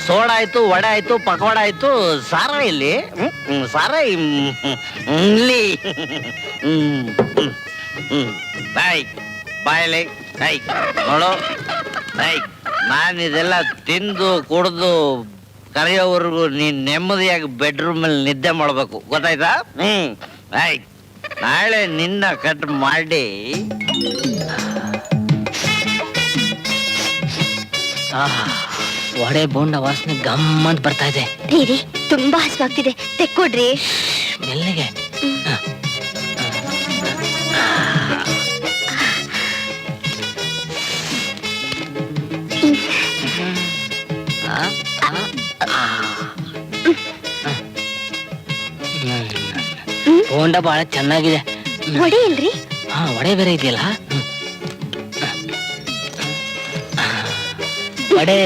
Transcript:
Soda ಆಯ್ತು, ವಡೆ ಆಯ್ತು, ಪಕೋಡ ಆಯ್ತು, ಸಾರ ಇಲ್ಲಿ ಸಾರ ಇಲ್ಲಿ ಬಾಯ್ ಬಾಯಲಿ ನೋಡು. ನಾನು ಇದೆಲ್ಲ ತಿಂದು ಕುಡ್ದು ಕರೆಯೋವರೆಗೂ ನೀನ್ ನೆಮ್ಮದಿಯಾಗಿ ಬೆಡ್ರೂಮ್ ಅಲ್ಲಿ ನಿದ್ದೆ ಮಾಡ್ಬೇಕು, ಗೊತ್ತಾಯ್ತಾ? ಆಯ್ತು, ನಾಳೆ ನಿನ್ನ ಕಟ್ ಮಾಡಿ ವಡೆ ಬೋಂಡ ವಾಸನೆ ಗಮ್ಮಂತ ಬರ್ತಾ ಇದೆ. ರೀ ತುಂಬಾ ಹಸುವಾಗ್ತಿದೆ, ತೆಕ್ಕೊಡ್ರಿ. ಮೆಲ್ಲಿಗೆ. ಬೋಂಡ ಬಹಳ ಚೆನ್ನಾಗಿದೆ. ವಡೆ ಇಲ್ರಿ? ಹಾ, ವಡೆ ಬೇರೆ ಇದೆಯಲ್ಲ. ವಡೆ